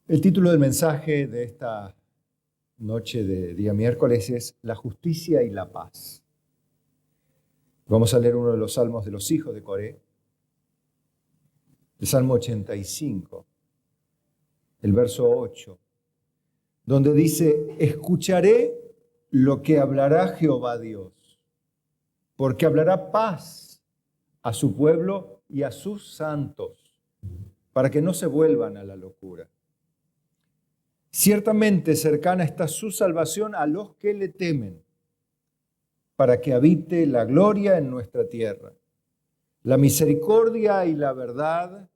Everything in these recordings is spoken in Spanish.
El título del mensaje de esta noche de día miércoles es La justicia y la paz. Vamos a leer uno de los salmos de los hijos de Coré, el Salmo 85, el verso 8, donde dice: escucharé lo que hablará Jehová Dios, porque hablará paz a su pueblo y a sus santos, para que no se vuelvan a la locura. Ciertamente cercana está su salvación a los que le temen, para que habite la gloria en nuestra tierra. La misericordia y la verdad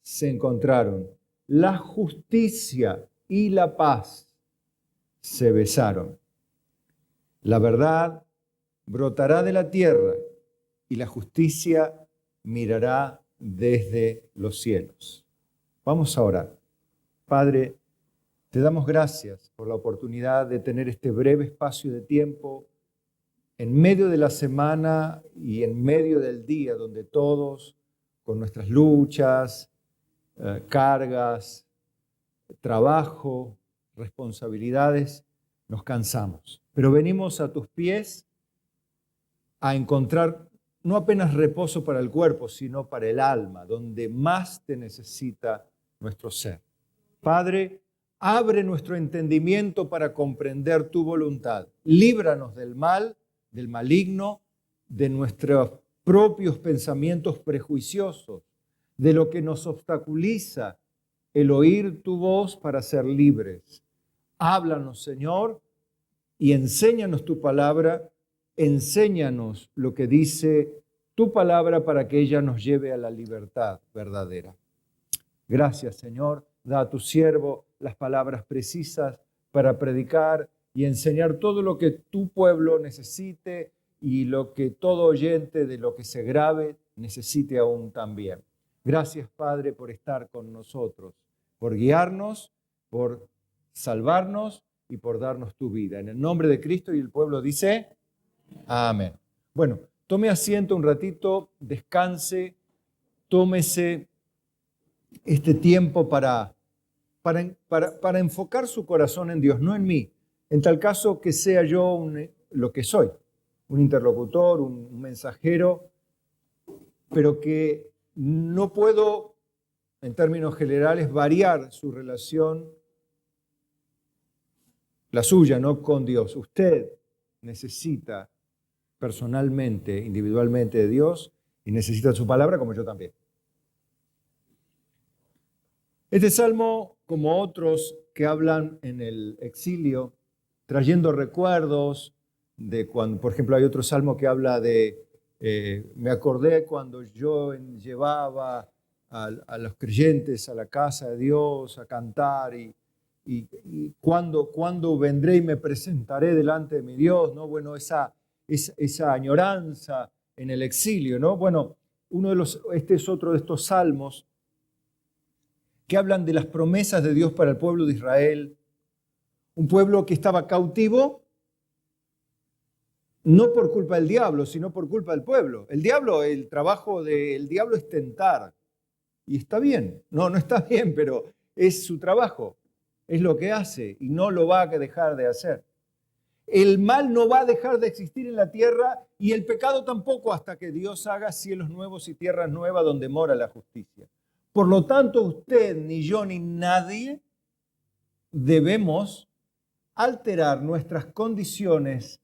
se encontraron, la justicia y la paz se besaron. La verdad brotará de la tierra y la justicia mirará desde los cielos. Vamos a orar. Padre, te damos gracias por la oportunidad de tener este breve espacio de tiempo en medio de la semana y en medio del día, donde todos, con nuestras luchas, cargas, trabajo, responsabilidades, nos cansamos. Pero venimos a tus pies a encontrar no apenas reposo para el cuerpo, sino para el alma, donde más te necesita nuestro ser. Padre, abre nuestro entendimiento para comprender tu voluntad. Líbranos del mal, del maligno, de nuestros propios pensamientos prejuiciosos, de lo que nos obstaculiza el oír tu voz para ser libres. Háblanos, Señor, y enséñanos tu palabra. Enséñanos lo que dice tu palabra para que ella nos lleve a la libertad verdadera. Gracias, Señor. Da a tu siervo las palabras precisas para predicar y enseñar todo lo que tu pueblo necesite y lo que todo oyente de lo que se grabe necesite aún también. Gracias, Padre, por estar con nosotros, por guiarnos, por salvarnos y por darnos tu vida. En el nombre de Cristo, y el pueblo dice: amén. Bueno, tome asiento un ratito, descanse, tómese este tiempo para enfocar su corazón en Dios, no en mí. En tal caso que sea yo lo que soy, un interlocutor, un mensajero, pero que no puedo, en términos generales, variar su relación, la suya, no con Dios. Usted necesita personalmente, individualmente de Dios y necesita su palabra como yo también. Este salmo, como otros que hablan en el exilio, trayendo recuerdos de cuando, por ejemplo, hay otro salmo que habla de, me acordé cuando yo llevaba a los creyentes a la casa de Dios a cantar y cuando vendré y me presentaré delante de mi Dios, ¿no? Bueno, esa añoranza en el exilio, ¿no? Bueno, este es otro de estos salmos que hablan de las promesas de Dios para el pueblo de Israel, un pueblo que estaba cautivo, no por culpa del diablo, sino por culpa del pueblo. El trabajo del diablo es tentar, y está bien, no está bien, pero es su trabajo, es lo que hace, y no lo va a dejar de hacer. El mal no va a dejar de existir en la tierra, y el pecado tampoco, hasta que Dios haga cielos nuevos y tierras nuevas donde mora la justicia. Por lo tanto, usted, ni yo, ni nadie debemos alterar nuestras condiciones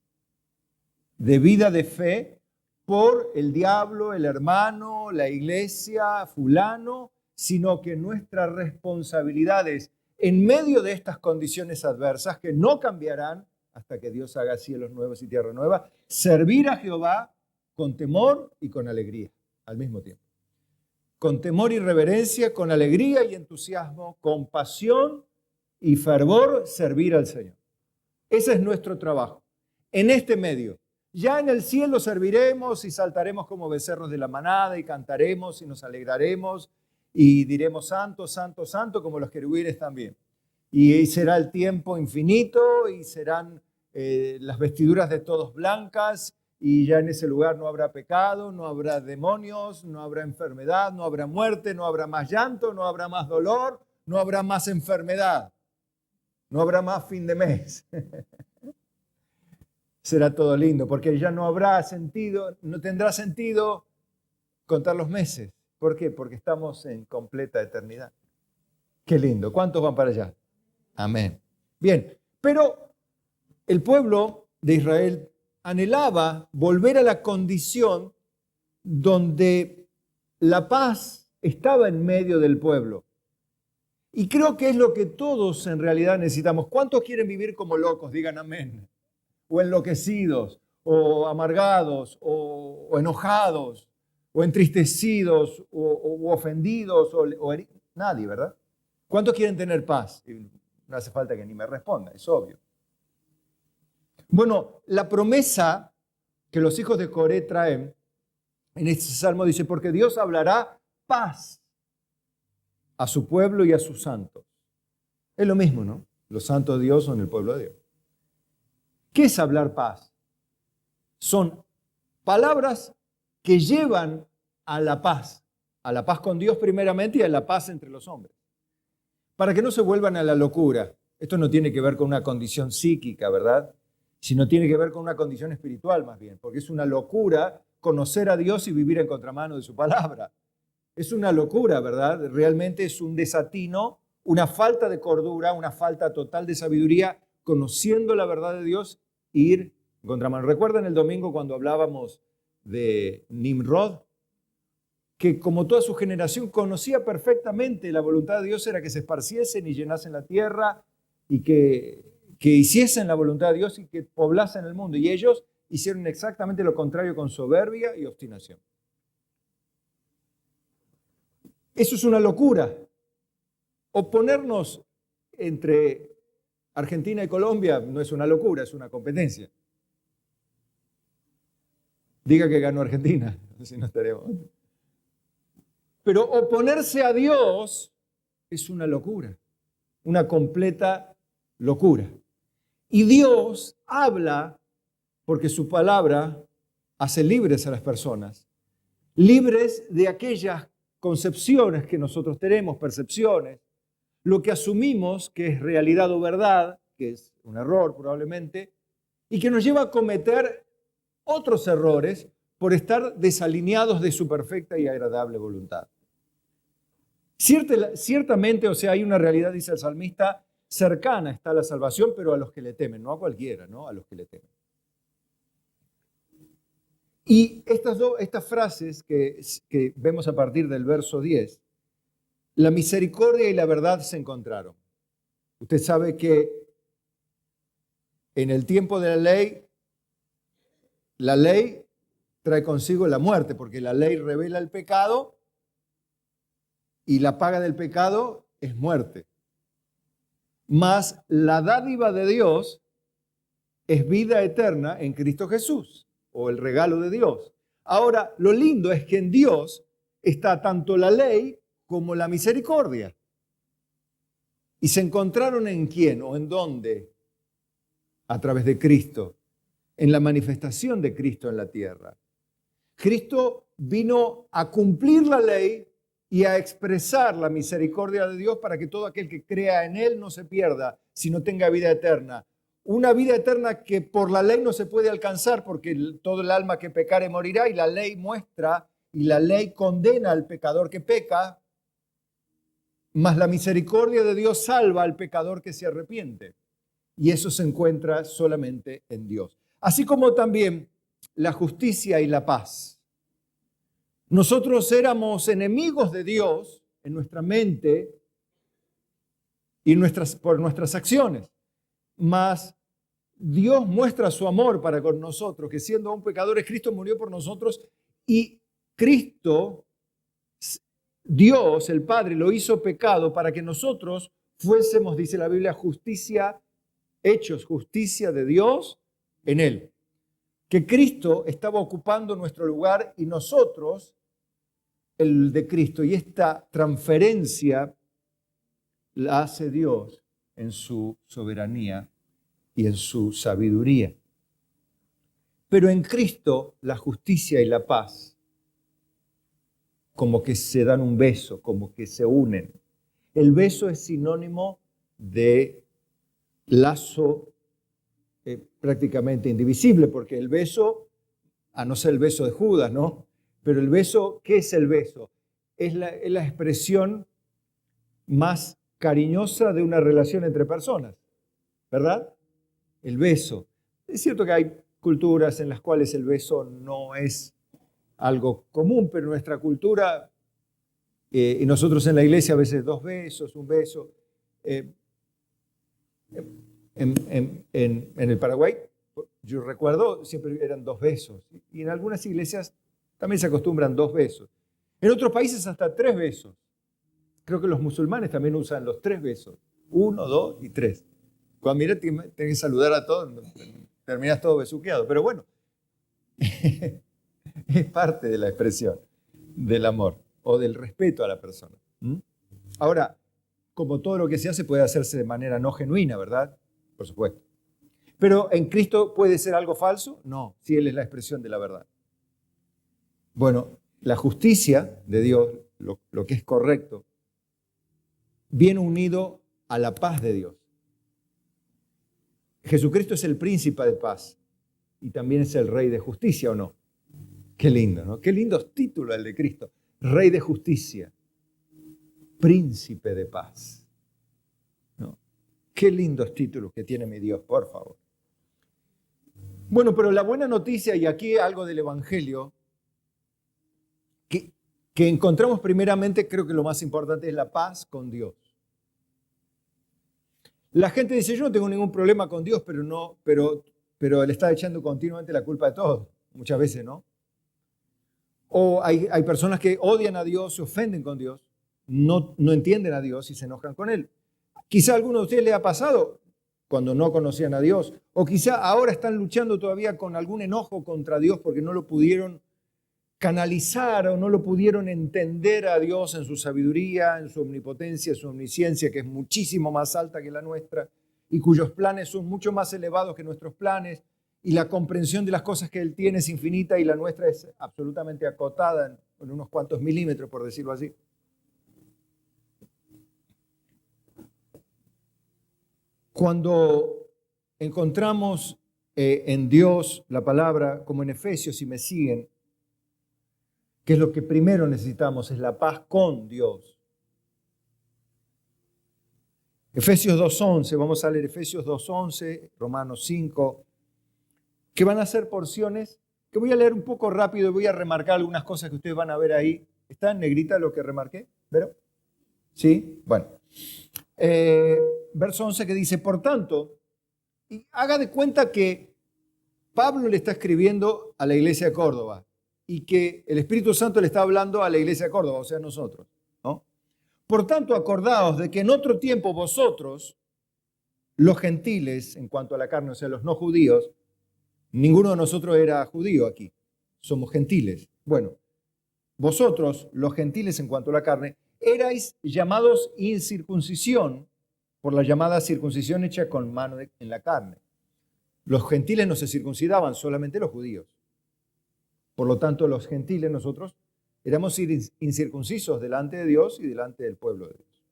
de vida de fe por el diablo, el hermano, la iglesia, fulano, sino que nuestras responsabilidades en medio de estas condiciones adversas que no cambiarán hasta que Dios haga cielos nuevos y tierra nueva, servir a Jehová con temor y con alegría al mismo tiempo. Con temor y reverencia, con alegría y entusiasmo, con pasión y fervor, servir al Señor. Ese es nuestro trabajo. En este medio, ya en el cielo serviremos y saltaremos como becerros de la manada y cantaremos y nos alegraremos y diremos santo, santo, santo, como los querubines también. Y será el tiempo infinito y serán las vestiduras de todos blancas. Y ya en ese lugar no habrá pecado, no habrá demonios, no habrá enfermedad, no habrá muerte, no habrá más llanto, no habrá más dolor, no habrá más enfermedad, no habrá más fin de mes. Será todo lindo, porque ya no habrá sentido, no tendrá sentido contar los meses. ¿Por qué? Porque estamos en completa eternidad. Qué lindo. ¿Cuántos van para allá? Amén. Bien, pero el pueblo de Israel anhelaba volver a la condición donde la paz estaba en medio del pueblo. Y creo que es lo que todos en realidad necesitamos. ¿Cuántos quieren vivir como locos? Digan amén. O enloquecidos, o amargados, o enojados, o entristecidos, o ofendidos, nadie, ¿verdad? ¿Cuántos quieren tener paz? No hace falta que ni me responda, es obvio. Bueno, la promesa que los hijos de Coré traen en este salmo dice, porque Dios hablará paz a su pueblo y a sus santos. Es lo mismo, ¿no? Los santos de Dios son el pueblo de Dios. ¿Qué es hablar paz? Son palabras que llevan a la paz con Dios primeramente y a la paz entre los hombres, para que no se vuelvan a la locura. Esto no tiene que ver con una condición psíquica, ¿verdad? Sino tiene que ver con una condición espiritual más bien, porque es una locura conocer a Dios y vivir en contramano de su palabra. Es una locura, ¿verdad? Realmente es un desatino, una falta de cordura, una falta total de sabiduría, conociendo la verdad de Dios, ir en contramano. ¿Recuerdan el domingo cuando hablábamos de Nimrod? Que como toda su generación conocía perfectamente la voluntad de Dios era que se esparciesen y llenasen la tierra y que hiciesen la voluntad de Dios y que poblasen el mundo. Y ellos hicieron exactamente lo contrario con soberbia y obstinación. Eso es una locura. Oponernos entre Argentina y Colombia no es una locura, es una competencia. Diga que ganó Argentina, si no estaremos. Pero oponerse a Dios es una locura, una completa locura. Y Dios habla porque su palabra hace libres a las personas, libres de aquellas concepciones que nosotros tenemos, percepciones, lo que asumimos que es realidad o verdad, que es un error probablemente, y que nos lleva a cometer otros errores por estar desalineados de su perfecta y agradable voluntad. Ciertamente, o sea, hay una realidad, dice el salmista, cercana está la salvación, pero a los que le temen, no a cualquiera, ¿no? A los que le temen. Y estas frases que vemos a partir del verso 10, la misericordia y la verdad se encontraron. Usted sabe que en el tiempo de la ley trae consigo la muerte, porque la ley revela el pecado y la paga del pecado es muerte. Mas la dádiva de Dios es vida eterna en Cristo Jesús, o el regalo de Dios. Ahora, lo lindo es que en Dios está tanto la ley como la misericordia. ¿Y se encontraron en quién o en dónde? A través de Cristo, en la manifestación de Cristo en la tierra. Cristo vino a cumplir la ley y a expresar la misericordia de Dios para que todo aquel que crea en Él no se pierda, sino tenga vida eterna. Una vida eterna que por la ley no se puede alcanzar porque todo el alma que pecare morirá, y la ley muestra y la ley condena al pecador que peca, mas la misericordia de Dios salva al pecador que se arrepiente. Y eso se encuentra solamente en Dios. Así como también la justicia y la paz. Nosotros éramos enemigos de Dios en nuestra mente y por nuestras acciones. Mas Dios muestra su amor para con nosotros, que siendo aún pecadores, Cristo murió por nosotros, y Cristo, Dios, el Padre, lo hizo pecado para que nosotros fuésemos, dice la Biblia, hechos justicia de Dios en Él. Que Cristo estaba ocupando nuestro lugar y nosotros el de Cristo. Y esta transferencia la hace Dios en su soberanía y en su sabiduría. Pero en Cristo la justicia y la paz como que se dan un beso, como que se unen. El beso es sinónimo de lazo prácticamente indivisible, porque el beso, a no ser el beso de Judas, ¿no? Pero el beso, ¿qué es el beso? Es la expresión más cariñosa de una relación entre personas, ¿verdad? El beso. Es cierto que hay culturas en las cuales el beso no es algo común, pero nuestra cultura, y nosotros en la iglesia a veces 2 besos, un beso. En el Paraguay, yo recuerdo, siempre eran 2 besos. Y en algunas iglesias también se acostumbran 2 besos. En otros países hasta 3 besos. Creo que los musulmanes también usan los 3 besos. 1, 2 y 3. Cuando mira, tienes que saludar a todos, terminas todo besuqueado. Pero bueno, es parte de la expresión del amor o del respeto a la persona. Ahora, como todo lo que se hace puede hacerse de manera no genuina, ¿verdad? Por supuesto. Pero ¿en Cristo puede ser algo falso? No, si Él es la expresión de la verdad. Bueno, la justicia de Dios, lo que es correcto, viene unido a la paz de Dios. Jesucristo es el príncipe de paz y también es el rey de justicia, ¿o no? Qué lindo, ¿no? Qué lindo título el de Cristo. Rey de justicia, príncipe de paz. ¿No? Qué lindos títulos que tiene mi Dios, por favor. Bueno, pero la buena noticia, y aquí algo del Evangelio, que encontramos primeramente, creo que lo más importante es la paz con Dios. La gente dice, yo no tengo ningún problema con Dios, pero le está echando continuamente la culpa de todo, muchas veces, ¿no? O hay personas que odian a Dios, se ofenden con Dios, no entienden a Dios y se enojan con Él. Quizá a alguno de ustedes le ha pasado cuando no conocían a Dios, o quizá ahora están luchando todavía con algún enojo contra Dios porque no lo pudieron canalizar o no lo pudieron entender a Dios en su sabiduría, en su omnipotencia, en su omnisciencia, que es muchísimo más alta que la nuestra y cuyos planes son mucho más elevados que nuestros planes, y la comprensión de las cosas que Él tiene es infinita y la nuestra es absolutamente acotada en unos cuantos milímetros, por decirlo así. Cuando encontramos en Dios la palabra, como en Efesios, si me siguen, que es lo que primero necesitamos, es la paz con Dios. Efesios 2.11, vamos a leer Efesios 2.11, Romanos 5, que van a ser porciones que voy a leer un poco rápido y voy a remarcar algunas cosas que ustedes van a ver ahí. ¿Está en negrita lo que remarqué? ¿Vero? ¿Sí? Bueno. Verso 11 que dice, por tanto, y haga de cuenta que Pablo le está escribiendo a la iglesia de Córdoba y que el Espíritu Santo le está hablando a la iglesia de Córdoba, o sea, nosotros, ¿no? Por tanto, acordaos de que en otro tiempo vosotros, los gentiles, en cuanto a la carne, o sea, los no judíos, ninguno de nosotros era judío aquí, somos gentiles. Bueno, vosotros, los gentiles en cuanto a la carne, erais llamados incircuncisión por la llamada circuncisión hecha con mano en la carne. Los gentiles no se circuncidaban, solamente los judíos. Por lo tanto, los gentiles, nosotros, éramos incircuncisos delante de Dios y delante del pueblo de Dios.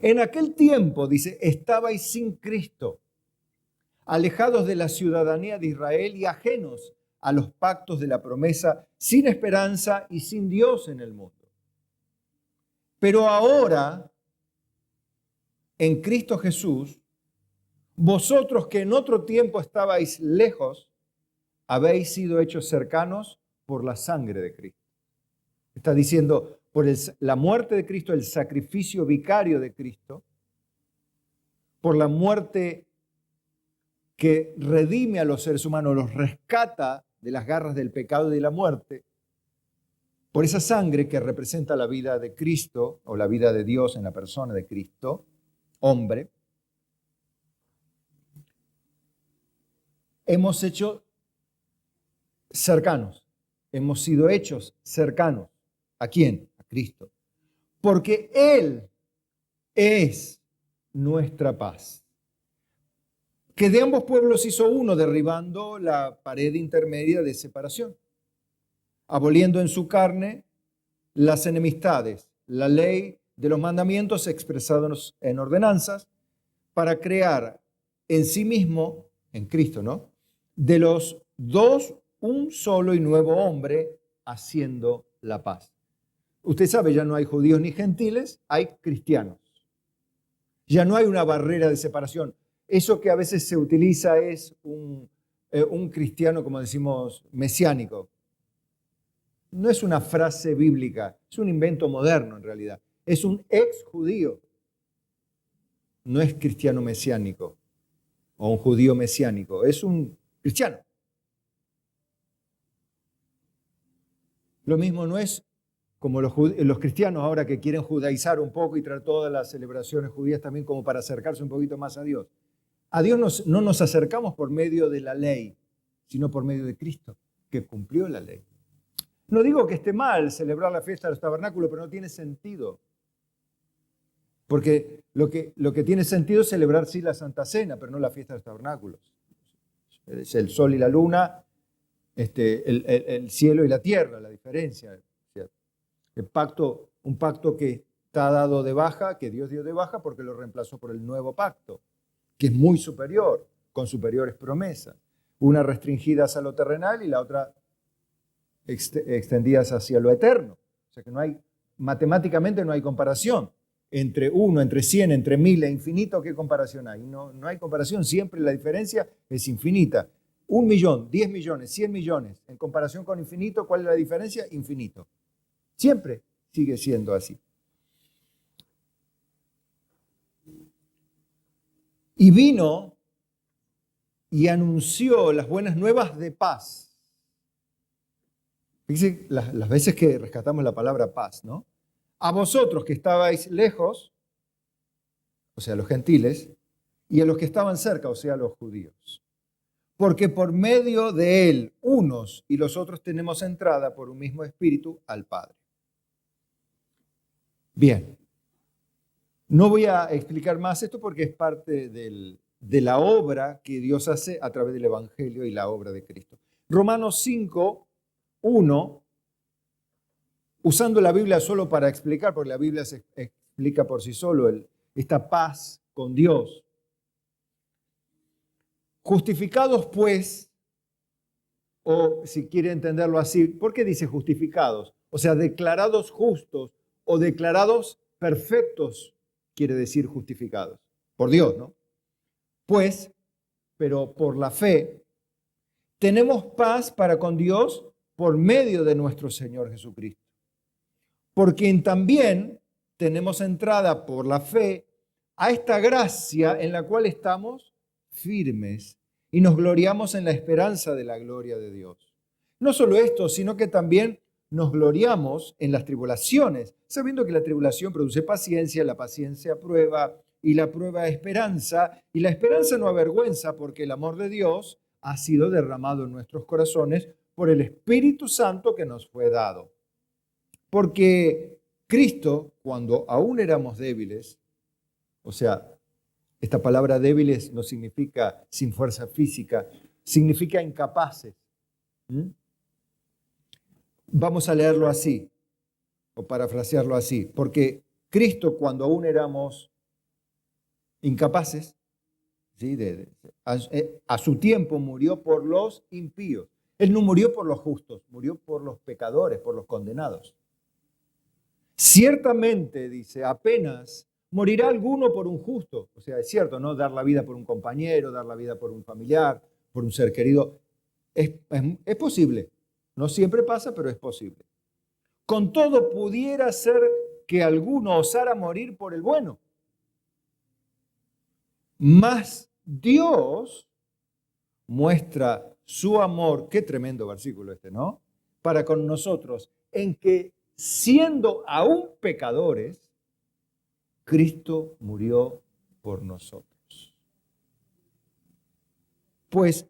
En aquel tiempo, dice, estabais sin Cristo, alejados de la ciudadanía de Israel y ajenos a los pactos de la promesa, sin esperanza y sin Dios en el mundo. Pero ahora, en Cristo Jesús, vosotros que en otro tiempo estabais lejos, habéis sido hechos cercanos por la sangre de Cristo. Está diciendo, por la muerte de Cristo, el sacrificio vicario de Cristo, por la muerte que redime a los seres humanos, los rescata de las garras del pecado y de la muerte, por esa sangre que representa la vida de Cristo, o la vida de Dios en la persona de Cristo, hombre, hemos hecho cercanos, hemos sido hechos cercanos. ¿A quién? A Cristo. Porque Él es nuestra paz, que de ambos pueblos hizo uno, derribando la pared intermedia de separación, aboliendo en su carne las enemistades, la ley de los mandamientos expresados en ordenanzas para crear en sí mismo, en Cristo, ¿no?, de los dos un solo y nuevo hombre, haciendo la paz. Usted sabe, ya no hay judíos ni gentiles, hay cristianos. Ya no hay una barrera de separación. Eso que a veces se utiliza es un cristiano, como decimos, mesiánico. No es una frase bíblica, es un invento moderno en realidad. Es un ex judío. No es cristiano mesiánico o un judío mesiánico, es un cristiano. Lo mismo no es como los cristianos ahora que quieren judaizar un poco y traer todas las celebraciones judías también como para acercarse un poquito más a Dios. A Dios no nos acercamos por medio de la ley, sino por medio de Cristo, que cumplió la ley. No digo que esté mal celebrar la fiesta de los tabernáculos, pero no tiene sentido. Porque lo que tiene sentido es celebrar sí la Santa Cena, pero no la fiesta de los tabernáculos. Es el sol y la luna, el cielo y la tierra, la diferencia. Un pacto que está dado de baja, que Dios dio de baja porque lo reemplazó por el nuevo pacto, que es muy superior, con superiores promesas. Una restringidas a lo terrenal y la otra extendidas hacia lo eterno. O sea que matemáticamente no hay comparación. Entre 1, entre 100, entre 1000 e infinito, ¿qué comparación hay? No hay comparación, siempre la diferencia es infinita. 1 millón, 10 millones, 100 millones, en comparación con infinito, ¿cuál es la diferencia? Infinito. Siempre sigue siendo así. Y vino y anunció las buenas nuevas de paz. Fíjense las veces que rescatamos la palabra paz, ¿no? A vosotros que estabais lejos, o sea, los gentiles, y a los que estaban cerca, o sea, los judíos. Porque por medio de él, unos y los otros tenemos entrada por un mismo espíritu al Padre. Bien, no voy a explicar más esto porque es parte de la obra que Dios hace a través del Evangelio y la obra de Cristo. Romanos 5, 1, usando la Biblia solo para explicar, porque la Biblia se explica por sí solo esta paz con Dios. Justificados pues, o si quiere entenderlo así, ¿por qué dice justificados? O sea, declarados justos o declarados perfectos, quiere decir justificados. Por Dios, ¿no? Pues, pero por la fe, tenemos paz para con Dios por medio de nuestro Señor Jesucristo. Por quien también tenemos entrada por la fe a esta gracia en la cual estamos firmes y nos gloriamos en la esperanza de la gloria de Dios. No solo esto, sino que también nos gloriamos en las tribulaciones, sabiendo que la tribulación produce paciencia, la paciencia prueba y la prueba esperanza, y la esperanza no avergüenza porque el amor de Dios ha sido derramado en nuestros corazones por el Espíritu Santo que nos fue dado. Porque Cristo, cuando aún éramos débiles, o sea, esta palabra débiles no significa sin fuerza física, significa incapaces. Vamos a leerlo así, o parafrasearlo así, porque Cristo, cuando aún éramos incapaces, ¿sí? A su tiempo murió por los impíos. Él no murió por los justos, murió por los pecadores, por los condenados. Ciertamente, dice, apenas morirá alguno por un justo. O sea, es cierto, ¿no? Dar la vida por un compañero, dar la vida por un familiar, por un ser querido. Es posible. No siempre pasa, pero es posible. Con todo, pudiera ser que alguno osara morir por el bueno. Mas Dios muestra su amor, qué tremendo versículo este, ¿no? Para con nosotros, en que siendo aún pecadores, Cristo murió por nosotros. Pues,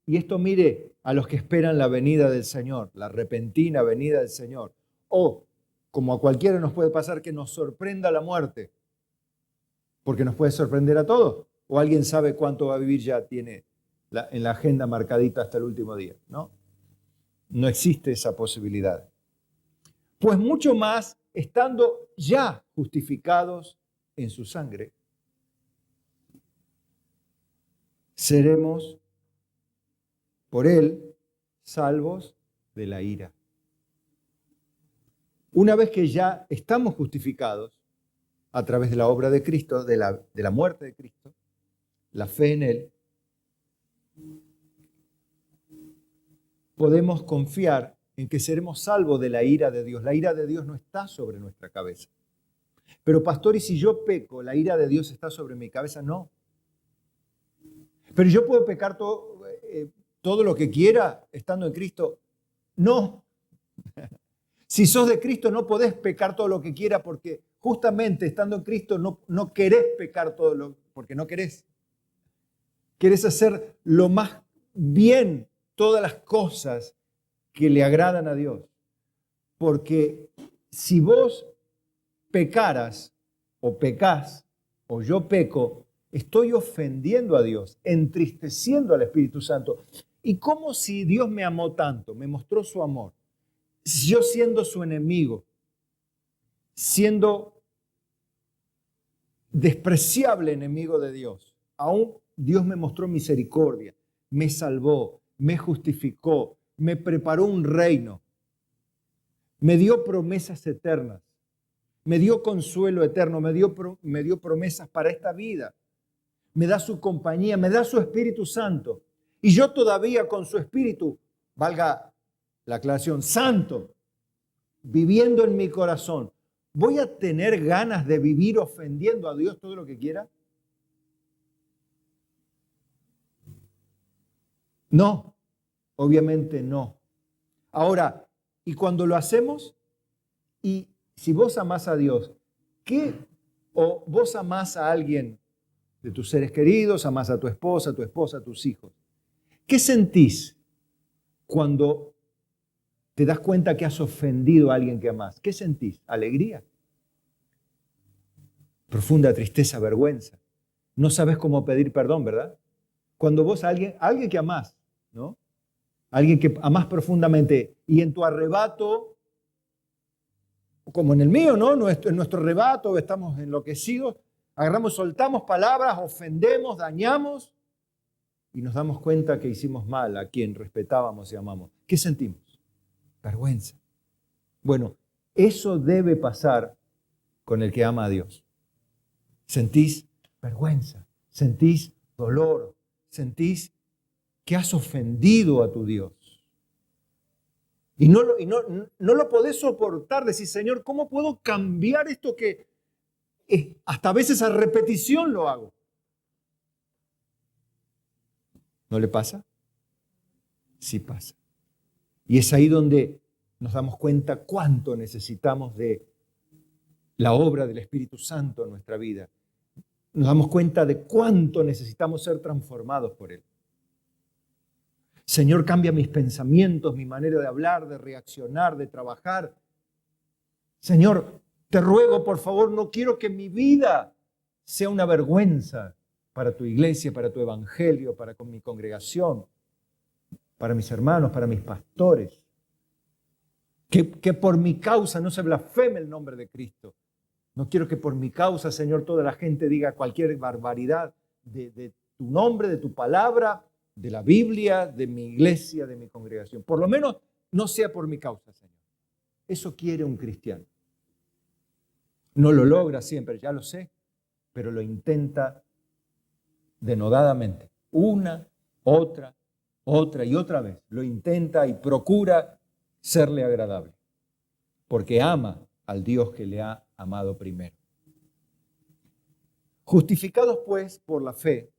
y esto mire a los que esperan la venida del Señor, la repentina venida del Señor, o como a cualquiera nos puede pasar que nos sorprenda la muerte, porque nos puede sorprender a todos, o alguien sabe cuánto va a vivir ya tiene en la agenda marcadita hasta el último día, ¿no? No existe esa posibilidad. Pues mucho más, estando ya justificados en su sangre, seremos por él salvos de la ira. Una vez que ya estamos justificados a través de la obra de Cristo, de la muerte de Cristo, la fe en él, podemos confiar en que seremos salvos de la ira de Dios. La ira de Dios no está sobre nuestra cabeza. Pero pastor, ¿y si yo peco, la ira de Dios está sobre mi cabeza? No. Pero yo puedo pecar todo lo que quiera estando en Cristo. No. Si sos de Cristo no podés pecar todo lo que quiera porque justamente estando en Cristo no querés pecar porque no querés. Querés hacer lo más bien todas las cosas que le agradan a Dios. Porque si vos pecaras o pecás o yo peco, estoy ofendiendo a Dios, entristeciendo al Espíritu Santo. ¿Y cómo si Dios me amó tanto, me mostró su amor? Yo siendo su enemigo, siendo despreciable enemigo de Dios, aún Dios me mostró misericordia, me salvó, me justificó, me preparó un reino, me dio promesas eternas, me dio consuelo eterno, me dio promesas para esta vida, me da su compañía, me da su Espíritu Santo. Y yo todavía con su Espíritu, valga la aclaración, santo, viviendo en mi corazón, ¿voy a tener ganas de vivir ofendiendo a Dios todo lo que quiera? No, obviamente no. Ahora, y cuando lo hacemos, y si vos amás a Dios, o vos amás a alguien de tus seres queridos, amás a tu esposa, a tus hijos, ¿qué sentís cuando te das cuenta que has ofendido a alguien que amás? ¿Qué sentís? ¿Alegría? Profunda tristeza, vergüenza. No sabes cómo pedir perdón, ¿verdad? Cuando vos a alguien que amás, ¿no? Alguien que amás profundamente y en tu arrebato, como en el mío, ¿no? En nuestro arrebato estamos enloquecidos, agarramos, soltamos palabras, ofendemos, dañamos y nos damos cuenta que hicimos mal a quien respetábamos y amamos. ¿Qué sentimos? Vergüenza. Bueno, eso debe pasar con el que ama a Dios. Sentís vergüenza, sentís dolor, sentís que has ofendido a tu Dios. Y no lo podés soportar, decís, Señor, ¿cómo puedo cambiar esto que hasta a veces a repetición lo hago? ¿No le pasa? Sí pasa. Y es ahí donde nos damos cuenta cuánto necesitamos de la obra del Espíritu Santo en nuestra vida. Nos damos cuenta de cuánto necesitamos ser transformados por Él. Señor, cambia mis pensamientos, mi manera de hablar, de reaccionar, de trabajar. Señor, te ruego, por favor, no quiero que mi vida sea una vergüenza para tu iglesia, para tu evangelio, para con mi congregación, para mis hermanos, para mis pastores. Que por mi causa no se blasfeme el nombre de Cristo. No quiero que por mi causa, Señor, toda la gente diga cualquier barbaridad de tu nombre, de tu palabra, de la Biblia, de mi iglesia, de mi congregación. Por lo menos no sea por mi causa, Señor. Eso quiere un cristiano. No lo logra siempre, ya lo sé, pero lo intenta denodadamente. Una, otra y otra vez. Lo intenta y procura serle agradable. Porque ama al Dios que le ha amado primero. Justificados pues por la fe,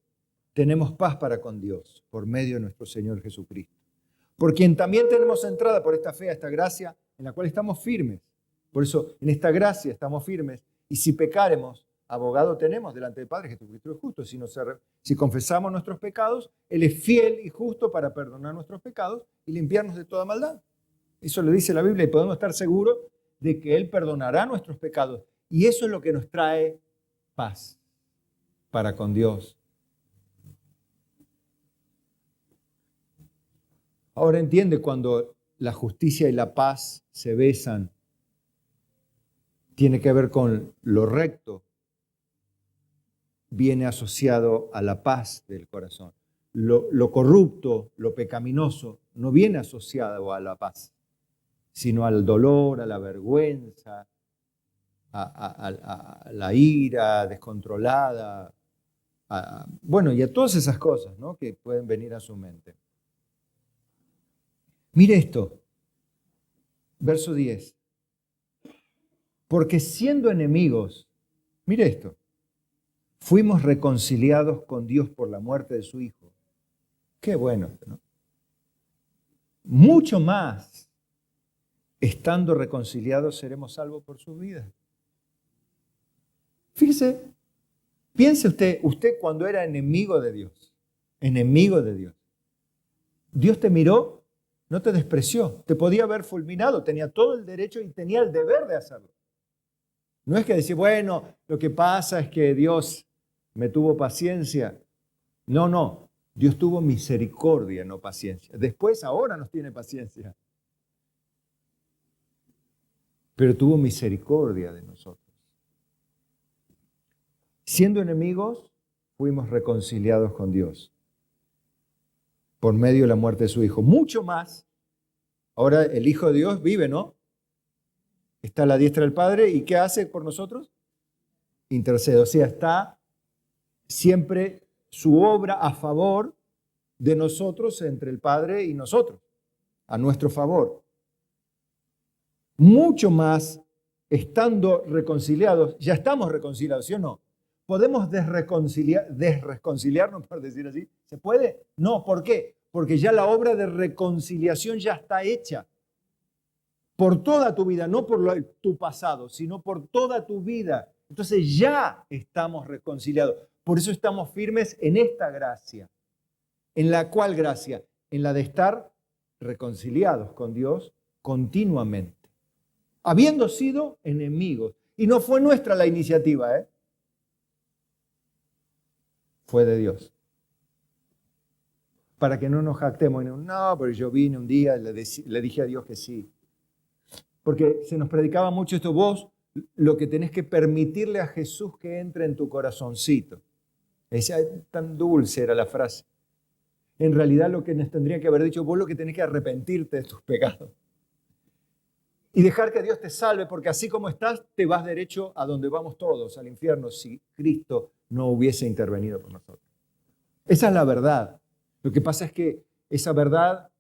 tenemos paz para con Dios por medio de nuestro Señor Jesucristo. Por quien también tenemos entrada por esta fe a esta gracia en la cual estamos firmes. Por eso en esta gracia estamos firmes y si pecaremos, abogado tenemos delante del Padre, Jesucristo es justo. Si confesamos nuestros pecados, Él es fiel y justo para perdonar nuestros pecados y limpiarnos de toda maldad. Eso lo dice la Biblia y podemos estar seguros de que Él perdonará nuestros pecados. Y eso es lo que nos trae paz para con Dios. Ahora entiende cuando la justicia y la paz se besan tiene que ver con lo recto, viene asociado a la paz del corazón. Lo corrupto, lo pecaminoso, no viene asociado a la paz, sino al dolor, a la vergüenza, a la ira descontrolada, bueno, y a todas esas cosas, ¿no?, que pueden venir a su mente. Mire esto, verso 10. Porque siendo enemigos, mire esto, fuimos reconciliados con Dios por la muerte de su Hijo. Qué bueno, ¿no? Mucho más, estando reconciliados, seremos salvos por su vida. Fíjese, piense usted cuando era enemigo de Dios, Dios te miró, no te despreció, te podía haber fulminado, tenía todo el derecho y tenía el deber de hacerlo. No es que decir, bueno, lo que pasa es que Dios me tuvo paciencia. No, Dios tuvo misericordia, no paciencia. Después, ahora nos tiene paciencia. Pero tuvo misericordia de nosotros. Siendo enemigos, fuimos reconciliados con Dios por medio de la muerte de su Hijo. Mucho más, ahora el Hijo de Dios vive, ¿no? Está a la diestra del Padre, ¿y qué hace por nosotros? Intercede, o sea, está siempre su obra a favor de nosotros, entre el Padre y nosotros, a nuestro favor. Mucho más, estando reconciliados, ya estamos reconciliados, ¿sí o no? ¿Podemos desreconciliarnos, por decir así? ¿Se puede? No, ¿por qué? Porque ya la obra de reconciliación ya está hecha. Por toda tu vida, no por tu pasado, sino por toda tu vida. Entonces ya estamos reconciliados. Por eso estamos firmes en esta gracia. ¿En la cual gracia? En la de estar reconciliados con Dios continuamente. Habiendo sido enemigos. Y no fue nuestra la iniciativa, fue de Dios. Para que no nos jactemos. No, pero yo vine un día y le dije a Dios que sí. Porque se nos predicaba mucho esto, vos lo que tenés que permitirle a Jesús que entre en tu corazoncito. Decía, tan dulce era la frase. En realidad lo que nos tendría que haber dicho, vos lo que tenés que arrepentirte de tus pecados. Y dejar que Dios te salve, porque así como estás, te vas derecho a donde vamos todos, al infierno, si Cristo no hubiese intervenido por nosotros. Esa es la verdad. Lo que pasa es que esa verdad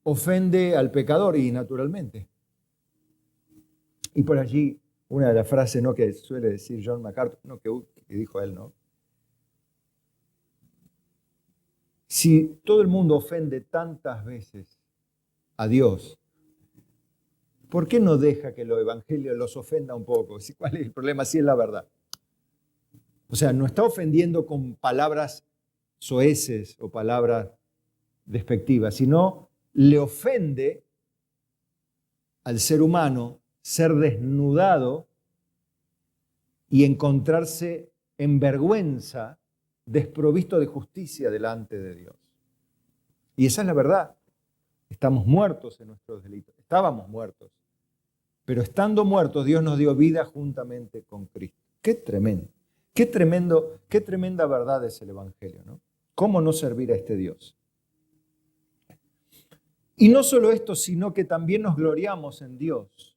ofende al pecador y naturalmente. Y por allí, una de las frases, ¿no?, que suele decir John MacArthur, ¿no?, que dijo él, ¿no? Si todo el mundo ofende tantas veces a Dios, ¿por qué no deja que el evangelio los ofenda un poco? ¿Cuál es el problema? Si es la verdad. O sea, no está ofendiendo con palabras soeces o palabras despectivas, sino le ofende al ser humano ser desnudado y encontrarse en vergüenza, desprovisto de justicia delante de Dios. Y esa es la verdad. Estamos muertos en nuestros delitos. Estábamos muertos. Pero estando muertos, Dios nos dio vida juntamente con Cristo. Qué tremendo. Qué tremenda verdad es el Evangelio, ¿no? ¿Cómo no servir a este Dios? Y no solo esto, sino que también nos gloriamos en Dios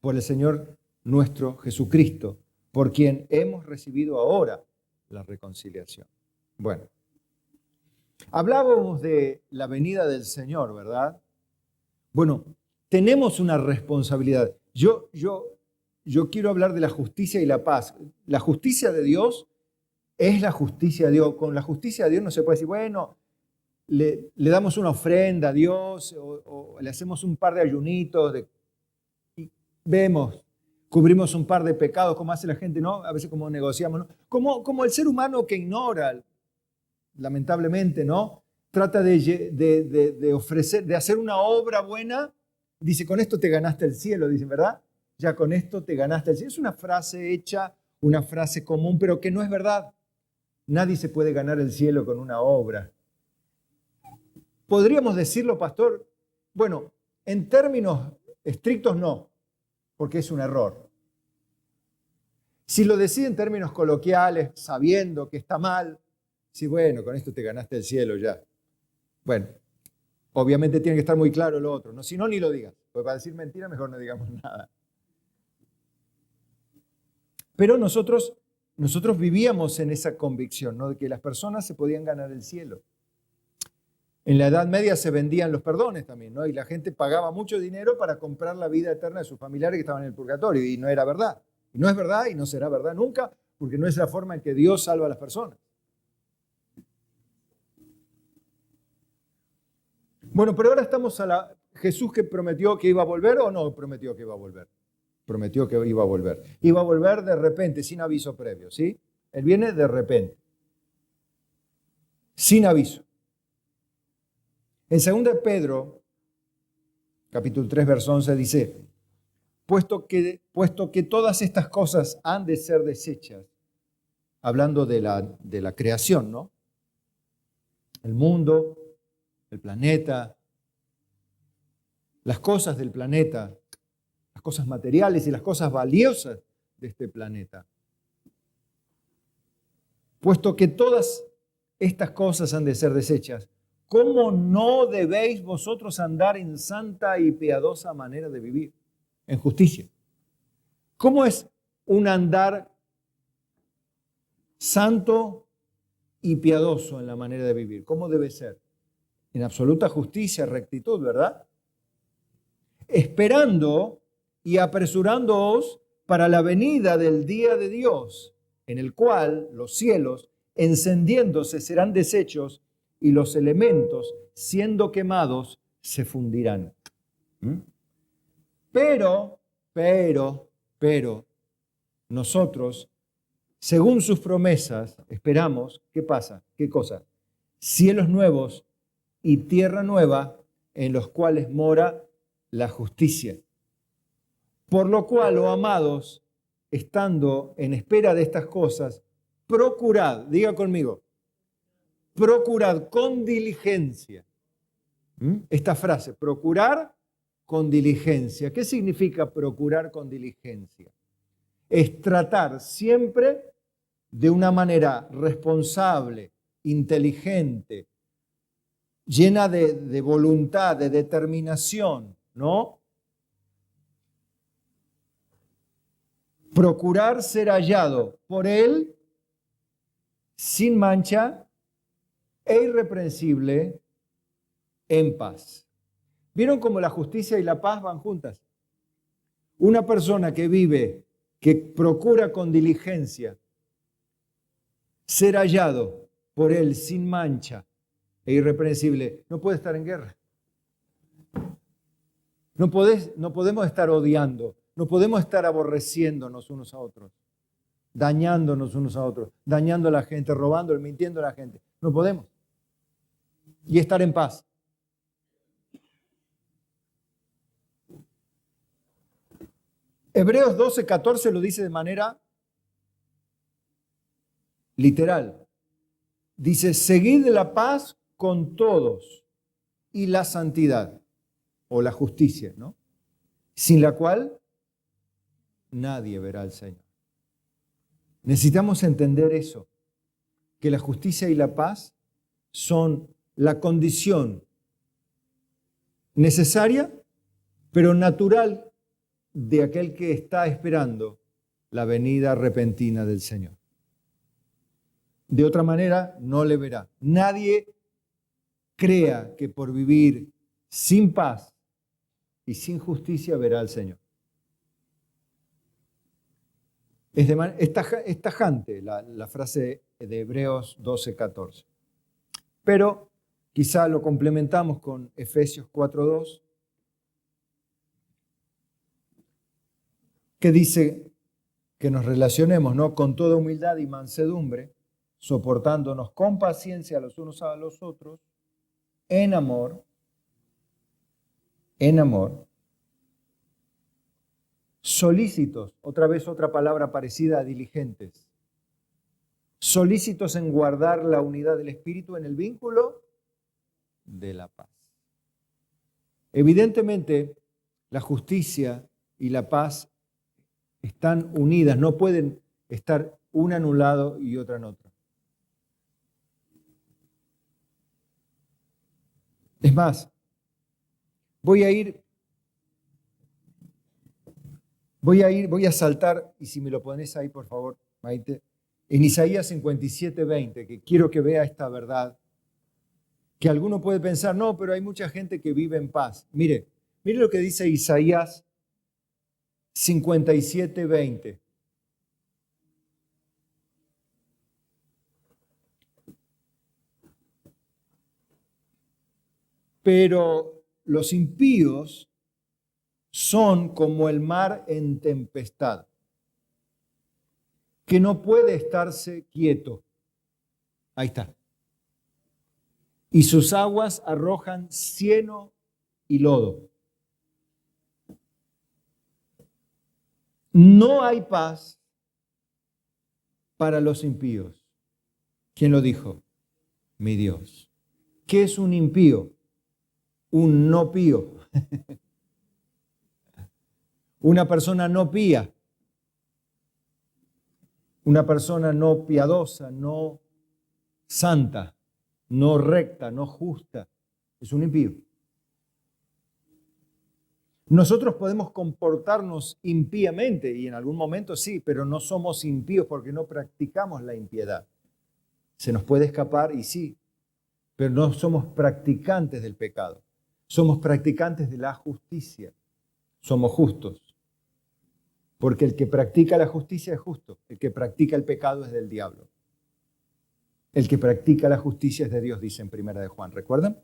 por el Señor nuestro Jesucristo, por quien hemos recibido ahora la reconciliación. Bueno, hablábamos de la venida del Señor, ¿verdad? Bueno, tenemos una responsabilidad. Yo quiero hablar de la justicia y la paz. La justicia de Dios es la justicia de Dios. Con la justicia de Dios no se puede decir, bueno, le damos una ofrenda a Dios o le hacemos un par de ayunitos y vemos, cubrimos un par de pecados, como hace la gente, ¿no? A veces como negociamos, ¿no? Como el ser humano que ignora, lamentablemente, ¿no? Trata de ofrecer, de hacer una obra buena, dice, con esto te ganaste el cielo, dicen, ¿verdad? Ya con esto te ganaste el cielo. Es una frase hecha, una frase común, pero que no es verdad. Nadie se puede ganar el cielo con una obra. ¿Podríamos decirlo, pastor? Bueno, en términos estrictos no. porque es un error. Si lo decide en términos coloquiales, sabiendo que está mal, sí, bueno, con esto te ganaste el cielo ya. Bueno, obviamente tiene que estar muy claro lo otro, ¿no? Si no, ni lo digas. Porque para decir mentira, mejor no digamos nada. Pero nosotros vivíamos en esa convicción, ¿no? De que las personas se podían ganar el cielo. En la Edad Media se vendían los perdones también, ¿no? Y la gente pagaba mucho dinero para comprar la vida eterna de sus familiares que estaban en el purgatorio. Y no era verdad. Y no es verdad y no será verdad nunca, porque no es la forma en que Dios salva a las personas. Bueno, pero ahora estamos a Jesús, que prometió que iba a volver, ¿o no prometió que iba a volver? Prometió que iba a volver. Iba a volver de repente, sin aviso previo, ¿sí? Él viene de repente, sin aviso. En 2 Pedro, capítulo 3, verso 11, dice, puesto que todas estas cosas han de ser desechas, hablando de la creación, ¿no? El mundo, el planeta, las cosas del planeta, las cosas materiales y las cosas valiosas de este planeta. Puesto que todas estas cosas han de ser desechas, ¿cómo no debéis vosotros andar en santa y piadosa manera de vivir? En justicia. ¿Cómo es un andar santo y piadoso en la manera de vivir? ¿Cómo debe ser? En absoluta justicia, rectitud, ¿verdad? Esperando y apresurándoos para la venida del día de Dios, en el cual los cielos, encendiéndose, serán deshechos y los elementos, siendo quemados, se fundirán. Pero, nosotros, según sus promesas, esperamos, ¿qué pasa? ¿Qué cosa? Cielos nuevos y tierra nueva en los cuales mora la justicia. Por lo cual, oh amados, estando en espera de estas cosas, procurad, diga conmigo, procurad con diligencia. Esta frase, procurar con diligencia. ¿Qué significa procurar con diligencia? Es tratar siempre de una manera responsable, inteligente, llena de voluntad, de determinación, ¿no? Procurar ser hallado por Él sin mancha e irreprensible en paz. ¿Vieron cómo la justicia y la paz van juntas? Una persona que vive, que procura con diligencia ser hallado por Él sin mancha e irreprensible, no puede estar en guerra. No podemos estar odiando, no podemos estar aborreciéndonos unos a otros, dañándonos unos a otros, dañando a la gente, robando, mintiendo a la gente. No podemos. Y estar en paz. Hebreos 12:14 lo dice de manera literal. Dice, seguid la paz con todos y la santidad o la justicia, ¿no? Sin la cual nadie verá al Señor. Necesitamos entender eso, que la justicia y la paz son la condición necesaria, pero natural de aquel que está esperando la venida repentina del Señor. De otra manera, no le verá. Nadie crea que por vivir sin paz y sin justicia verá al Señor. Es tajante la frase de Hebreos 12:14. Pero quizá lo complementamos con Efesios 4:2, que dice que nos relacionemos, ¿no?, con toda humildad y mansedumbre, soportándonos con paciencia los unos a los otros, en amor, solícitos, otra vez otra palabra parecida a diligentes, solícitos en guardar la unidad del Espíritu en el vínculo de la paz. Evidentemente, la justicia y la paz están unidas, no pueden estar una en un lado y otra en otro. Es más, voy a saltar, y si me lo pones ahí, por favor, Maite, en Isaías 57:20, que quiero que vea esta verdad, que alguno puede pensar, no, pero hay mucha gente que vive en paz. Mire lo que dice Isaías 57:20. Pero los impíos son como el mar en tempestad, que no puede estarse quieto. Ahí está. Y sus aguas arrojan cieno y lodo. No hay paz para los impíos. ¿Quién lo dijo? Mi Dios. ¿Qué es un impío? Un no pío. Una persona no pía. Una persona no piadosa, no santa, no recta, no justa. Es un impío. Nosotros podemos comportarnos impíamente, y en algún momento sí, pero no somos impíos porque no practicamos la impiedad. Se nos puede escapar y sí, pero no somos practicantes del pecado. Somos practicantes de la justicia. Somos justos. Porque el que practica la justicia es justo. El que practica el pecado es del diablo. El que practica la justicia es de Dios, dice en 1 de Juan. ¿Recuerdan?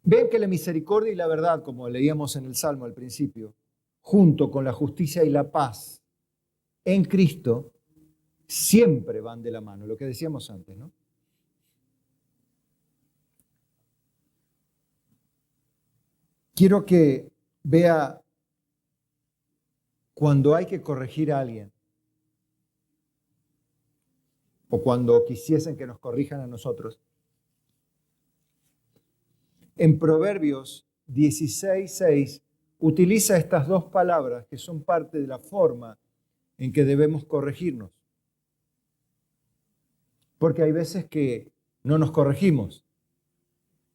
Ven que la misericordia y la verdad, como leíamos en el Salmo al principio, junto con la justicia y la paz en Cristo, siempre van de la mano. Lo que decíamos antes, ¿no? Quiero que vea cuando hay que corregir a alguien o cuando quisiesen que nos corrijan a nosotros. En Proverbios 16:6 utiliza estas dos palabras que son parte de la forma en que debemos corregirnos. Porque hay veces que no nos corregimos.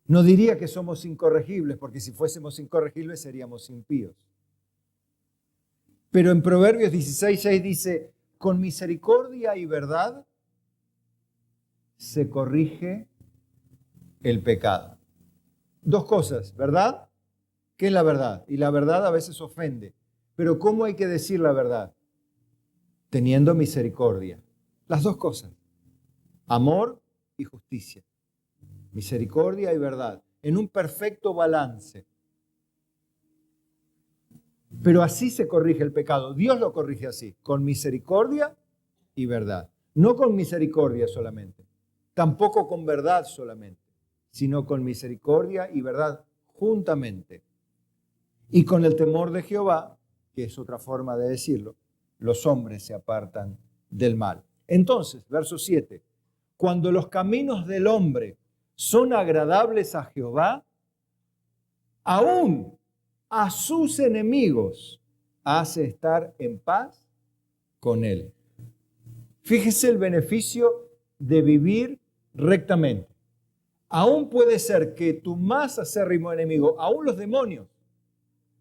No diría que somos incorregibles, porque si fuésemos incorregibles seríamos impíos. Pero en Proverbios 16:6 dice, con misericordia y verdad se corrige el pecado. Dos cosas, ¿verdad? ¿Qué es la verdad? Y la verdad a veces ofende. Pero ¿cómo hay que decir la verdad? Teniendo misericordia. Las dos cosas. Amor y justicia. Misericordia y verdad. En un perfecto balance. Pero así se corrige el pecado. Dios lo corrige así, con misericordia y verdad. No con misericordia solamente, tampoco con verdad solamente, sino con misericordia y verdad juntamente. Y con el temor de Jehová, que es otra forma de decirlo, los hombres se apartan del mal. Entonces, verso 7, cuando los caminos del hombre son agradables a Jehová, aún a sus enemigos hace estar en paz con él. Fíjese el beneficio de vivir rectamente. Aún puede ser que tu más acérrimo enemigo, aún los demonios,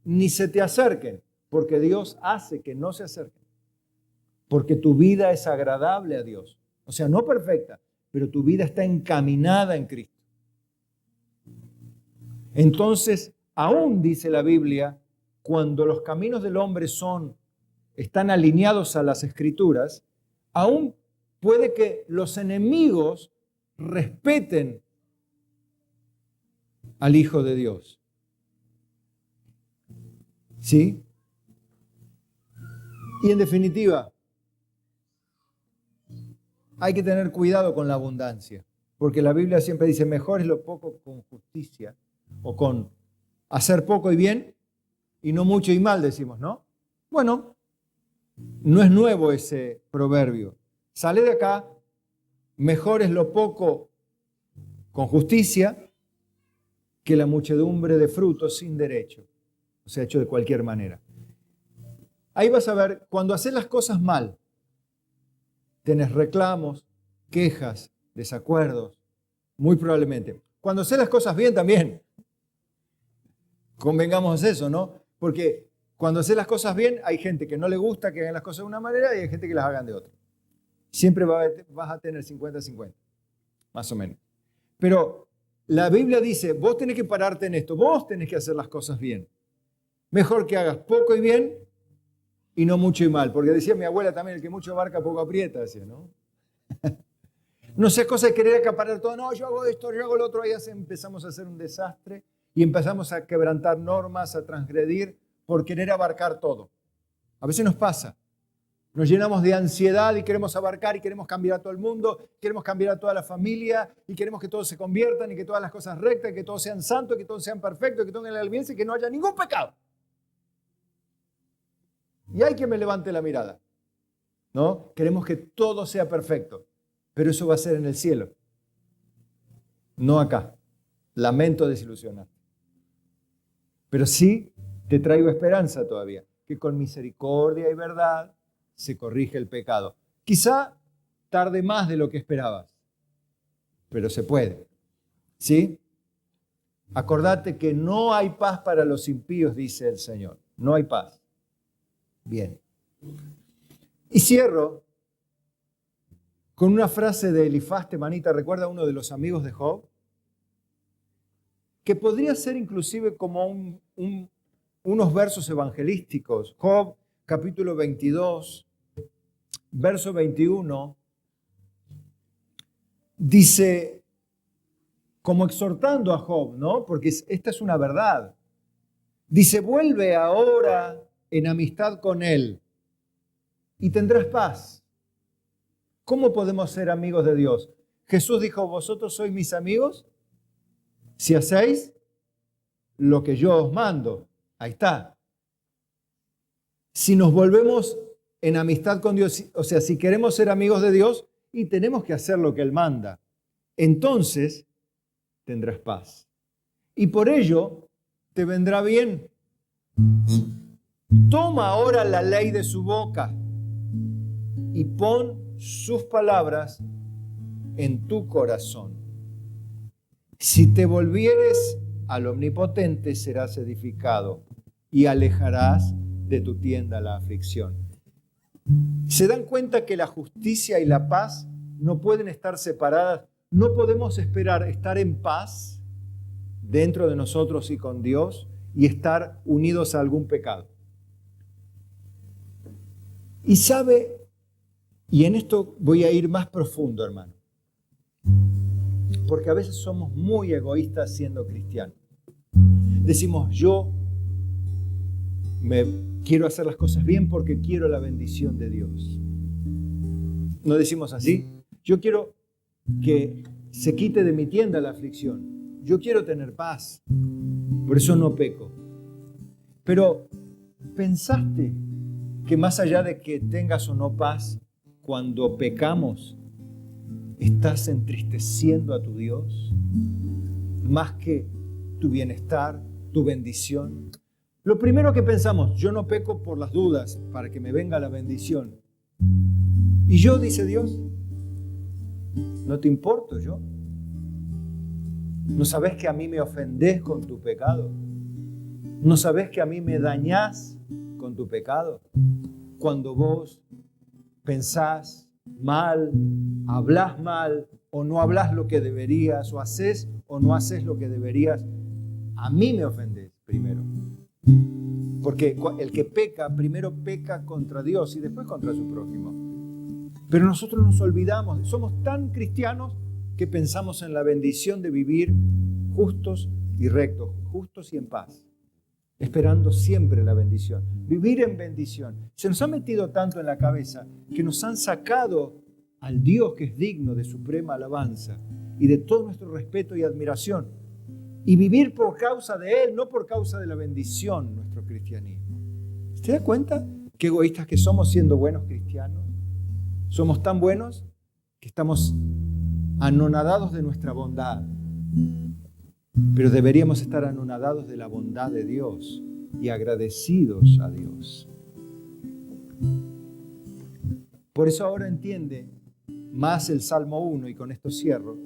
ni se te acerquen, porque Dios hace que no se acerquen. Porque tu vida es agradable a Dios. O sea, no perfecta, pero tu vida está encaminada en Cristo. Entonces, aún dice la Biblia, cuando los caminos del hombre están alineados a las Escrituras, aún puede que los enemigos respeten al Hijo de Dios. ¿Sí? Y en definitiva, hay que tener cuidado con la abundancia, porque la Biblia siempre dice, mejor es lo poco con justicia, o con hacer poco y bien, y no mucho y mal, decimos, ¿no? Bueno, no es nuevo ese proverbio. Sale de acá, mejor es lo poco con justicia que la muchedumbre de frutos sin derecho, o sea, hecho de cualquier manera. Ahí vas a ver, cuando haces las cosas mal, tenés reclamos, quejas, desacuerdos, muy probablemente. Cuando haces las cosas bien también, convengamos eso, ¿no? Porque cuando haces las cosas bien, hay gente que no le gusta que hagan las cosas de una manera y hay gente que las hagan de otra. Siempre vas a tener 50-50, más o menos. Pero la Biblia dice, vos tenés que pararte en esto, vos tenés que hacer las cosas bien. Mejor que hagas poco y bien y no mucho y mal. Porque decía mi abuela también, el que mucho abarca, poco aprieta, decía, ¿no? No seas cosa de querer acaparar todo, no, yo hago esto, yo hago lo otro, ahí empezamos a hacer un desastre y empezamos a quebrantar normas, a transgredir por querer abarcar todo. A veces nos pasa. Nos llenamos de ansiedad y queremos abarcar y queremos cambiar a todo el mundo, queremos cambiar a toda la familia y queremos que todos se conviertan y que todas las cosas rectas, que todos sean santos, que todos sean perfectos, que todos tengan el bien y que no haya ningún pecado. Y hay quien me levante la mirada, ¿no? Queremos que todo sea perfecto, pero eso va a ser en el cielo, no acá. Lamento desilusionar. Pero sí te traigo esperanza todavía, que con misericordia y verdad se corrige el pecado. Quizá tarde más de lo que esperabas, pero se puede. ¿Sí? Acordate que no hay paz para los impíos, dice el Señor. No hay paz. Bien. Y cierro con una frase de Elifaz Temanita, recuerda uno de los amigos de Job, que podría ser inclusive como unos versos evangelísticos. Job, capítulo 22, verso 21, dice, como exhortando a Job, ¿no? Porque esta es una verdad. Dice, vuelve ahora en amistad con él y tendrás paz. ¿Cómo podemos ser amigos de Dios? Jesús dijo, vosotros sois mis amigos si hacéis lo que yo os mando. Ahí está. Si nos volvemos en amistad con Dios, o sea, si queremos ser amigos de Dios y tenemos que hacer lo que Él manda, entonces tendrás paz. Y por ello te vendrá bien. Toma ahora la ley de su boca y pon sus palabras en tu corazón. Si te volvieres al Omnipotente, serás edificado y alejarás de tu tienda la aflicción. ¿Se dan cuenta que la justicia y la paz no pueden estar separadas? No podemos esperar estar en paz dentro de nosotros y con Dios y estar unidos a algún pecado. Y sabe, y en esto voy a ir más profundo, hermano, porque a veces somos muy egoístas siendo cristianos. Decimos, yo me quiero hacer las cosas bien porque quiero la bendición de Dios. ¿No decimos así? Yo quiero que se quite de mi tienda la aflicción. Yo quiero tener paz. Por eso no peco. Pero, ¿pensaste que más allá de que tengas o no paz, cuando pecamos, estás entristeciendo a tu Dios? Más que tu bienestar, tu bendición. Lo primero que pensamos, yo no peco por las dudas, para que me venga la bendición. Y yo, dice Dios, no te importo yo. ¿No sabes que a mí me ofendés con tu pecado? ¿No sabes que a mí me dañás con tu pecado? Cuando vos pensás mal, hablás mal, o no hablás lo que deberías, o haces o no haces lo que deberías, a mí me ofendés primero. Porque el que peca, primero peca contra Dios y después contra su prójimo. Pero nosotros nos olvidamos, somos tan cristianos que pensamos en la bendición de vivir justos y rectos, justos y en paz, esperando siempre la bendición, vivir en bendición. Se nos ha metido tanto en la cabeza que nos han sacado al Dios que es digno de suprema alabanza y de todo nuestro respeto y admiración, y vivir por causa de Él, no por causa de la bendición, nuestro cristianismo. ¿Se da cuenta qué egoístas que somos siendo buenos cristianos? Somos tan buenos que estamos anonadados de nuestra bondad, pero deberíamos estar anonadados de la bondad de Dios y agradecidos a Dios. Por eso ahora entiende más el Salmo 1, y con esto cierro,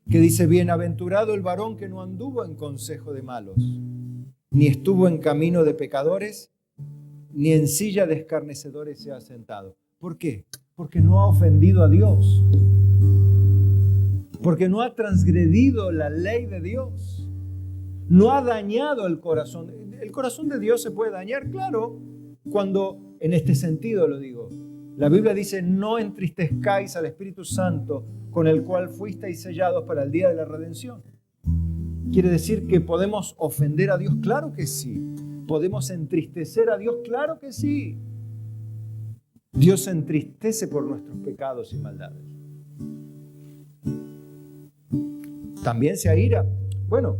que dice: bienaventurado el varón que no anduvo en consejo de malos, ni estuvo en camino de pecadores, ni en silla de escarnecedores se ha sentado. ¿Por qué? Porque no ha ofendido a Dios, porque no ha transgredido la ley de Dios, no ha dañado el corazón. El corazón de Dios se puede dañar, claro, cuando, en este sentido lo digo, la Biblia dice: no entristezcáis al Espíritu Santo, con el cual fuisteis sellados para el día de la redención. ¿Quiere decir que podemos ofender a Dios? Claro que sí. ¿Podemos entristecer a Dios? Claro que sí. Dios se entristece por nuestros pecados y maldades. También se aira. Bueno,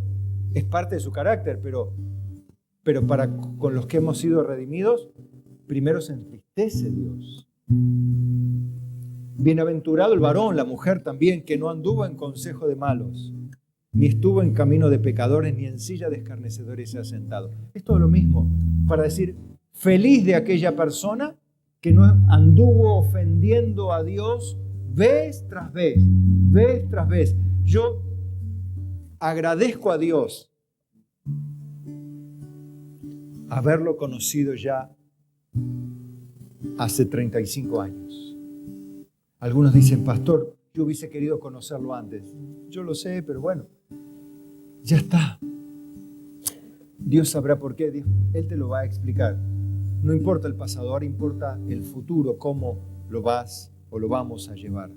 es parte de su carácter, pero con los que hemos sido redimidos, primero se entristece Dios. Bienaventurado el varón, la mujer también, que no anduvo en consejo de malos, ni estuvo en camino de pecadores, ni en silla de escarnecedores se ha sentado. Es todo lo mismo, para decir, feliz de aquella persona que no anduvo ofendiendo a Dios vez tras vez, vez tras vez. Yo agradezco a Dios haberlo conocido ya hace 35 años. Algunos dicen: pastor, yo hubiese querido conocerlo antes. Yo lo sé, pero bueno, ya está. Dios sabrá por qué. Él te lo va a explicar. No importa el pasado, ahora importa el futuro, cómo lo vas o lo vamos a llevar.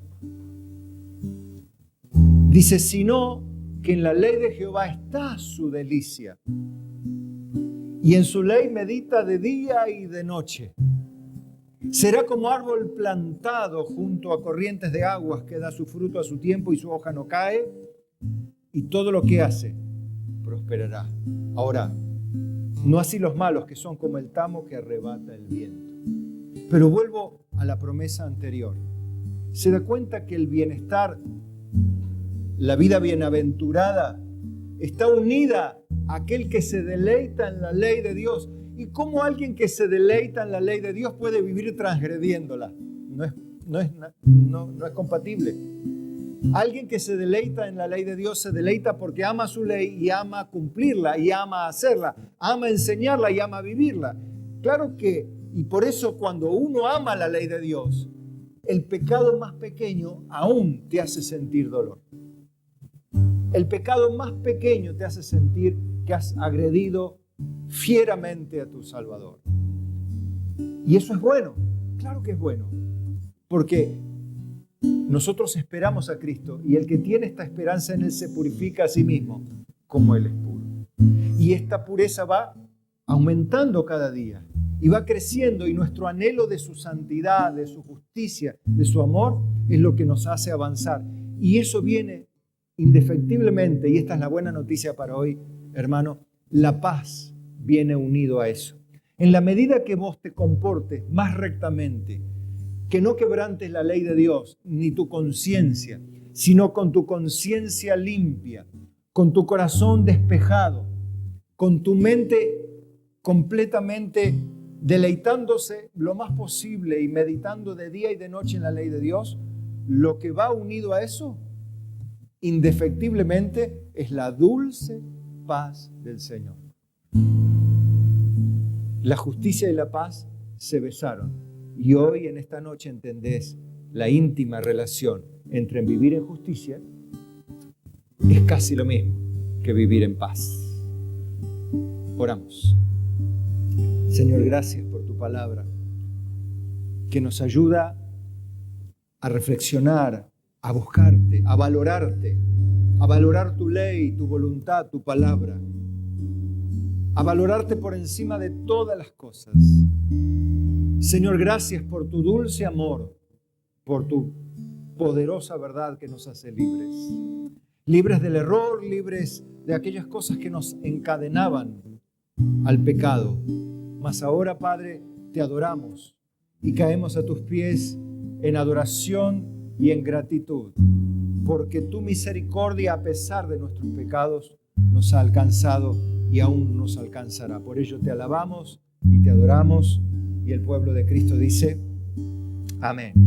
Dice: sino que en la ley de Jehová está su delicia, y en su ley medita de día y de noche. Será como árbol plantado junto a corrientes de aguas, que da su fruto a su tiempo y su hoja no cae, y todo lo que hace prosperará. Ahora, no así los malos, que son como el tamo que arrebata el viento. Pero vuelvo a la promesa anterior. Se da cuenta que el bienestar, la vida bienaventurada, está unida a aquel que se deleita en la ley de Dios. ¿Y cómo alguien que se deleita en la ley de Dios puede vivir transgrediéndola? No es compatible. Alguien que se deleita en la ley de Dios se deleita porque ama su ley y ama cumplirla y ama hacerla, ama enseñarla y ama vivirla. Claro que, y por eso cuando uno ama la ley de Dios, el pecado más pequeño aún te hace sentir dolor. El pecado más pequeño te hace sentir que has agredido fieramente a tu Salvador. Y eso es bueno, claro que es bueno, porque nosotros esperamos a Cristo, y el que tiene esta esperanza en Él se purifica a sí mismo como Él es puro. Y esta pureza va aumentando cada día y va creciendo, y nuestro anhelo de su santidad, de su justicia, de su amor, es lo que nos hace avanzar. Y eso viene indefectiblemente, y esta es la buena noticia para hoy, hermano, la paz viene unido a eso. En la medida que vos te comportes más rectamente, que no quebrantes la ley de Dios, ni tu conciencia, sino con tu conciencia limpia, con tu corazón despejado, con tu mente completamente deleitándose lo más posible y meditando de día y de noche en la ley de Dios, lo que va unido a eso, indefectiblemente, es la dulce paz del Señor. La justicia y la paz se besaron, y hoy en esta noche entendés la íntima relación entre vivir en justicia. Es casi lo mismo que vivir en paz. Oramos. Señor, gracias por tu palabra, que nos ayuda a reflexionar, a buscarte, a valorar tu ley, tu voluntad, tu palabra, a valorarte por encima de todas las cosas. Señor, gracias por tu dulce amor, por tu poderosa verdad que nos hace libres. Libres del error, libres de aquellas cosas que nos encadenaban al pecado. Mas ahora, Padre, te adoramos y caemos a tus pies en adoración y en gratitud, porque tu misericordia, a pesar de nuestros pecados, nos ha alcanzado y aún nos alcanzará. Por ello te alabamos y te adoramos Y el pueblo de Cristo dice, amén.